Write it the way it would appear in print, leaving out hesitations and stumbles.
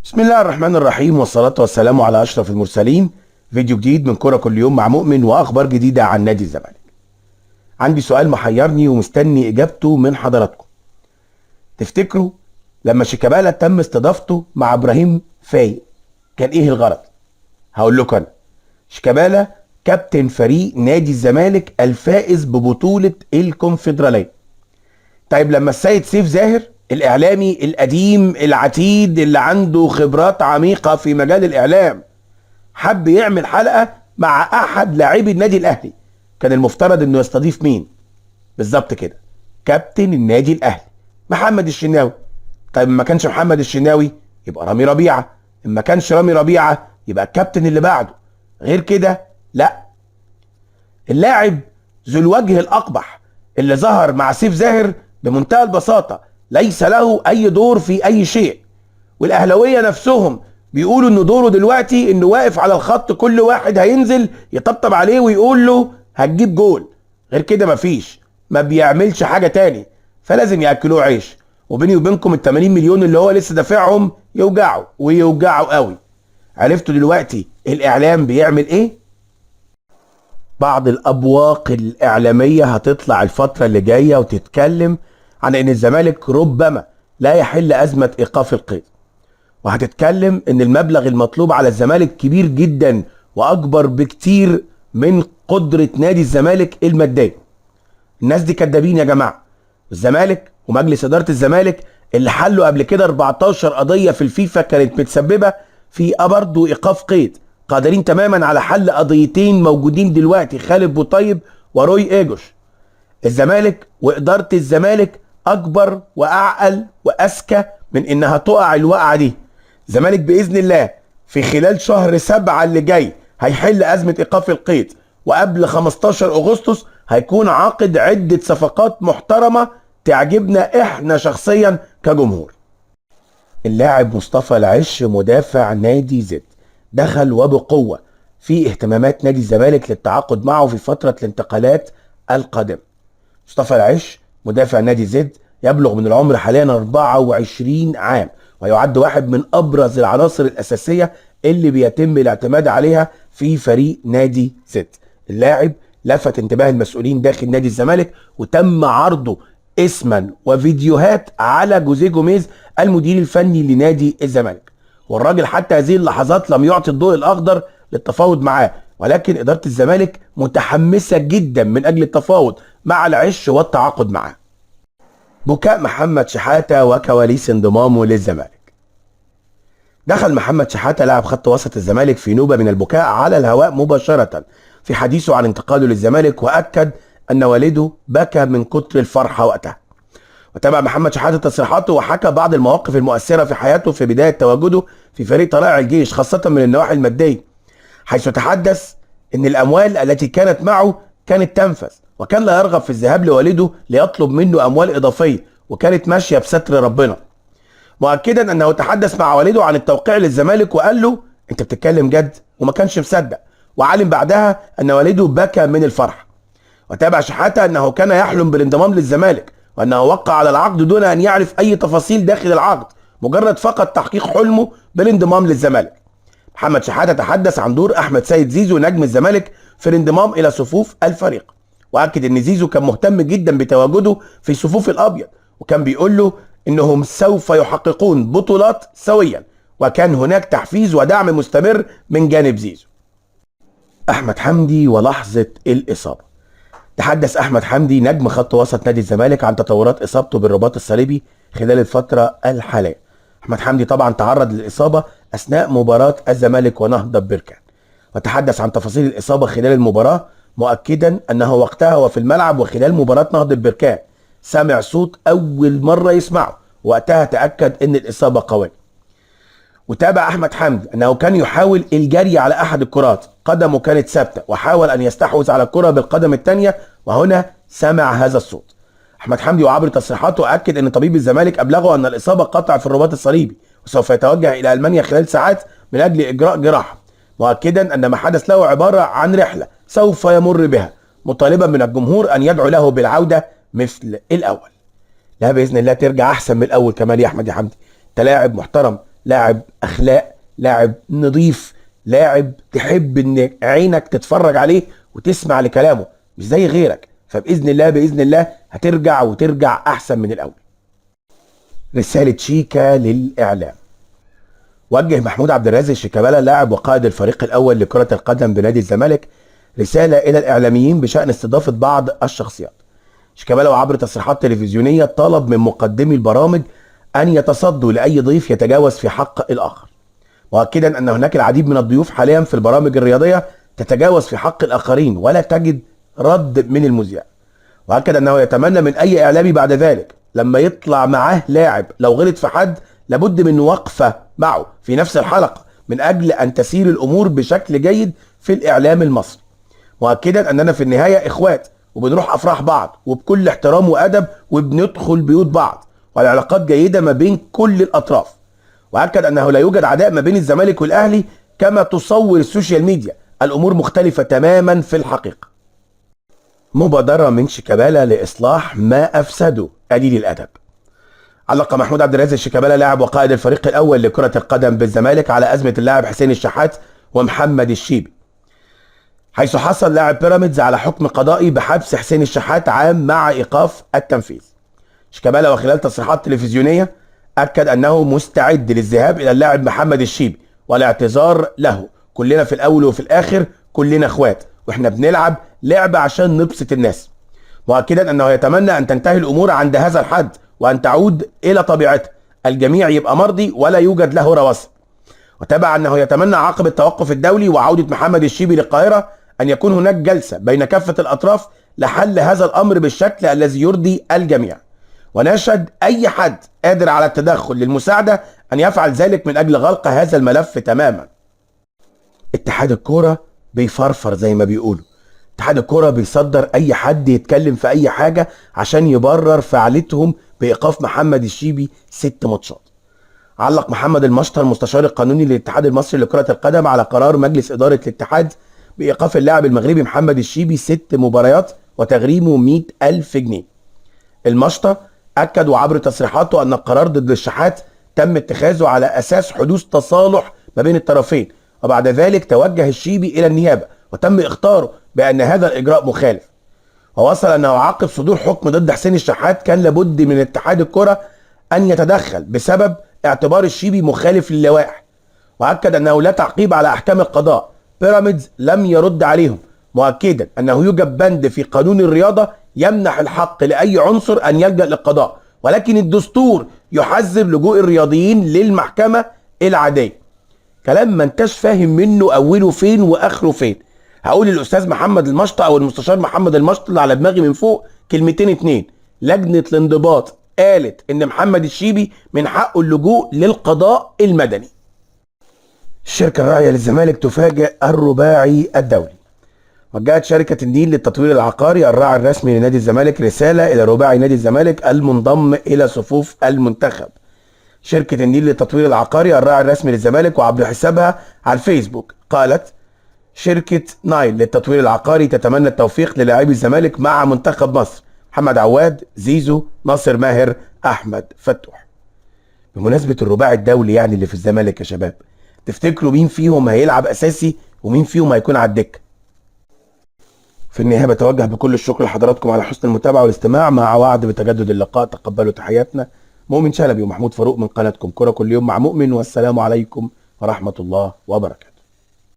بسم الله الرحمن الرحيم والصلاة والسلام على أشرف المرسلين. فيديو جديد من كرة كل يوم مع مؤمن وأخبار جديدة عن نادي الزمالك. عندي سؤال محيرني ومستني إجابته من حضراتكم. تفتكروا لما شيكابالا تم استضافته مع إبراهيم فايق كان إيه الغرض؟ هقول لكم أنا. شيكابالا كابتن فريق نادي الزمالك الفائز ببطولة الكونفدرالية. طيب لما السيد سيف زاهر الإعلامي القديم العتيد اللي عنده خبرات عميقة في مجال الإعلام حب يعمل حلقة مع أحد لاعبي النادي الأهلي، كان المفترض إنه يستضيف مين؟ بالظبط كده، كابتن النادي الأهلي محمد الشناوي. طيب ما كانش محمد الشناوي يبقى رامي ربيعة، ما كانش رامي ربيعة يبقى الكابتن اللي بعده. غير كده لا. اللاعب ذو الوجه الأقبح اللي ظهر مع سيف زاهر بمنتهى البساطة ليس له أي دور في أي شيء، والأهلاوية نفسهم بيقولوا إنه دوره دلوقتي إنه واقف على الخط، كل واحد هينزل يطبطب عليه ويقول له هتجيب جول. غير كده مفيش، ما بيعملش حاجة تاني، فلازم يأكلوه عيش. وبيني وبينكم ال80 مليون اللي هو لسه دافعهم يوجعوا ويوجعوا قوي. عرفتوا دلوقتي الإعلام بيعمل إيه؟ بعض الأبواق الإعلامية هتطلع الفترة اللي جاية وتتكلم عن إن الزمالك ربما لا يحل أزمة إيقاف القيد، وهتتكلم إن المبلغ المطلوب على الزمالك كبير جدا وأكبر بكتير من قدرة نادي الزمالك المادية. الناس دي كدابين يا جماعة. الزمالك ومجلس إدارة الزمالك اللي حلوا قبل كده 14 قضية في الفيفا كانت متسببة في برضه إيقاف قيد، قادرين تماما على حل قضيتين موجودين دلوقتي، خالد بوطيب وروي ايجوش. الزمالك وإدارة الزمالك أكبر وأعقل وأذكى من إنها تقع الوقعة دي. الزمالك بإذن الله في خلال شهر 7 اللي جاي هيحل أزمة إيقاف القيد، وقبل 15 أغسطس هيكون عاقد عدة صفقات محترمة تعجبنا إحنا شخصيا كجمهور. اللاعب مصطفى العش مدافع نادي زد دخل وبقوة في اهتمامات نادي الزمالك للتعاقد معه في فترة الانتقالات القادمة. مصطفى العش مدافع نادي زد يبلغ من العمر حاليا 24 عام، ويعد واحد من أبرز العناصر الأساسية اللي بيتم الاعتماد عليها في فريق نادي زد. اللاعب لفت انتباه المسؤولين داخل نادي الزمالك، وتم عرضه اسما وفيديوهات على جوزيه جوميز المدير الفني لنادي الزمالك، والراجل حتى هذه اللحظات لم يعطي الضوء الأخضر للتفاوض معاه، ولكن إدارة الزمالك متحمسة جدا من أجل التفاوض مع العش والتعاقد معاه. بكاء محمد شحاتة وكواليس انضمامه للزمالك. دخل محمد شحاتة لاعب خط وسط الزمالك في نوبة من البكاء على الهواء مباشرة في حديثه عن انتقاله للزمالك، وأكد أن والده بكى من كتر الفرحة وقتها. وتابع محمد شحاتة تصريحاته وحكى بعض المواقف المؤثرة في حياته في بداية تواجده في فريق طلائع الجيش، خاصة من النواحي المادية، حيث تحدث أن الأموال التي كانت معه كانت تنفذ، وكان لا يرغب في الذهاب لوالده ليطلب منه أموال إضافية، وكانت ماشية بستر ربنا. مؤكدا أنه تحدث مع والده عن التوقيع للزمالك وقال له أنت بتتكلم جد، وما كانش مصدق، وعلم بعدها أن والده بكى من الفرح. وتابع شحاتة أنه كان يحلم بالانضمام للزمالك، وأنه وقع على العقد دون أن يعرف أي تفاصيل داخل العقد، مجرد فقط تحقيق حلمه بالانضمام للزمالك. محمد شحاتة تحدث عن دور أحمد سيد زيزو نجم الزمالك في الانضمام إلى صفوف الفريق، وأكد أن زيزو كان مهتم جدا بتواجده في صفوف الأبيض، وكان بيقول له أنهم سوف يحققون بطولات سويا، وكان هناك تحفيز ودعم مستمر من جانب زيزو. أحمد حمدي ولحظة الإصابة. تحدث أحمد حمدي نجم خط وسط نادي الزمالك عن تطورات إصابته بالرباط الصليبي خلال الفترة الحالية. أحمد حمدي طبعا تعرض للإصابة أثناء مباراة الزمالك ونهضة بركان، وتحدث عن تفاصيل الإصابة خلال المباراة، مؤكدا أنه وقتها وفي الملعب وخلال مباراة نهضة بركان سمع صوت أول مرة يسمعه، وقتها تأكد أن الإصابة قوية. وتابع أحمد حمدي أنه كان يحاول الجري على أحد الكرات، قدمه كانت ثابتة، وحاول أن يستحوذ على الكرة بالقدم الثانية، وهنا سمع هذا الصوت. أحمد حمدي وعبر تصريحاته أكد أن طبيب الزمالك أبلغه أن الإصابة قطع في الرباط الصليبي، وسوف يتوجه إلى ألمانيا خلال ساعات من أجل إجراء جراحة، مؤكدا أن ما حدث له عبارة عن رحلة سوف يمر بها، مطالبا من الجمهور أن يدعو له بالعودة مثل الأول. لا بإذن الله ترجع أحسن من الأول كمان يا أحمد يا حمدي، أنت لاعب محترم، لاعب اخلاق، لاعب نظيف، لاعب تحب ان عينك تتفرج عليه وتسمع لكلامه، مش زي غيرك. فباذن الله باذن الله هترجع وترجع احسن من الاول. رساله شيكا للاعلام. وجه محمود عبد الرازق شيكابالا لاعب وقائد الفريق الاول لكره القدم بنادي الزمالك رساله الى الاعلاميين بشان استضافه بعض الشخصيات. شيكابالا وعبر تصريحات تلفزيونيه طلب من مقدمي البرامج ان يتصدوا لاي ضيف يتجاوز في حق الاخر، مؤكدا ان هناك العديد من الضيوف حاليا في البرامج الرياضيه تتجاوز في حق الاخرين ولا تجد رد من المذيع. واكد انه يتمنى من اي اعلامي بعد ذلك لما يطلع معاه لاعب لو غلط في حد لابد من وقفه معه في نفس الحلقه من اجل ان تسير الامور بشكل جيد في الاعلام المصري، مؤكدا اننا في النهايه اخوات وبنروح افراح بعض وبكل احترام وادب وبندخل بيوت بعض والعلاقات جيده ما بين كل الاطراف. واكد انه لا يوجد عداء ما بين الزمالك والاهلي كما تصور السوشيال ميديا، الامور مختلفه تماما في الحقيقه. مبادره من شيكابالا لاصلاح ما افسده قليل الادب. علق محمود عبد الرازق شيكابالا لاعب وقائد الفريق الاول لكره القدم بالزمالك على ازمه اللاعب حسين الشحات ومحمد الشيبي، حيث حصل لاعب بيراميدز على حكم قضائي بحبس حسين الشحات عام مع ايقاف التنفيذ. شيكابالا وخلال تصريحات تلفزيونيه اكد انه مستعد للذهاب الى اللاعب محمد الشيبي والاعتذار له، كلنا في الاول وفي الاخر كلنا اخوات واحنا بنلعب لعبه عشان نبسط الناس، مؤكدا انه يتمنى ان تنتهي الامور عند هذا الحد وان تعود الى طبيعتها، الجميع يبقى مرضي ولا يوجد له رواسب. وتابع انه يتمنى عقب التوقف الدولي وعوده محمد الشيبي للقاهره ان يكون هناك جلسه بين كافه الاطراف لحل هذا الامر بالشكل الذي يرضي الجميع، ونشهد اي حد قادر على التدخل للمساعده ان يفعل ذلك من اجل غلق هذا الملف تماما. اتحاد الكوره بيفرفر زي ما بيقولوا، اتحاد الكوره بيصدر اي حد يتكلم في اي حاجه عشان يبرر فعالتهم بايقاف محمد الشيبي 6 ماتشات. علق محمد المشطر المستشار القانوني للاتحاد المصري لكره القدم على قرار مجلس اداره الاتحاد بايقاف اللاعب المغربي محمد الشيبي 6 مباريات وتغريمه 100,000 جنيه. المشطة اكد وعبر تصريحاته ان القرار ضد الشحات تم اتخاذه على اساس حدوث تصالح ما بين الطرفين، وبعد ذلك توجه الشيبي الى النيابه وتم اختاره بان هذا الاجراء مخالف. ووصل انه عقب صدور حكم ضد حسين الشحات كان لابد من اتحاد الكره ان يتدخل بسبب اعتبار الشيبي مخالف للوائح، واكد انه لا تعقيب على احكام القضاء، بيراميدز لم يرد عليهم، مؤكدا انه يوجد بند في قانون الرياضه يمنح الحق لاي عنصر ان يلجا للقضاء، ولكن الدستور يحذر لجوء الرياضيين للمحكمه العاديه. كلام ما انتش فاهم منه اوله فين واخره فين. هقول للاستاذ محمد المشطة او المستشار محمد المشطة اللي على دماغي من فوق كلمتين اتنين. لجنه الانضباط قالت ان محمد الشيبي من حقه اللجوء للقضاء المدني. الشركه الراعيه للزمالك تفاجئ الرباعي الدولي. وجهت شركه النيل للتطوير العقاري الراعي الرسمي لنادي الزمالك رساله الى رباعي نادي الزمالك المنضم الى صفوف المنتخب. شركه النيل للتطوير العقاري الراعي الرسمي للزمالك وعبر حسابها على الفيسبوك قالت: شركه نايل للتطوير العقاري تتمنى التوفيق للاعبي الزمالك مع منتخب مصر محمد عواد، زيزو، ناصر ماهر، احمد فتوح. بمناسبه الرباعي الدولي يعني اللي في الزمالك يا شباب، تفتكروا مين فيهم هيلعب اساسي ومين فيهم هيكون على الدكه؟ في النهايه بتوجه بكل الشكر لحضراتكم على حسن المتابعه والاستماع، مع وعد بتجدد اللقاء. تقبلوا تحياتنا. مؤمن شلبي ومحمود فاروق من قناتكم كرة كل يوم مع مؤمن، والسلام عليكم ورحمه الله وبركاته.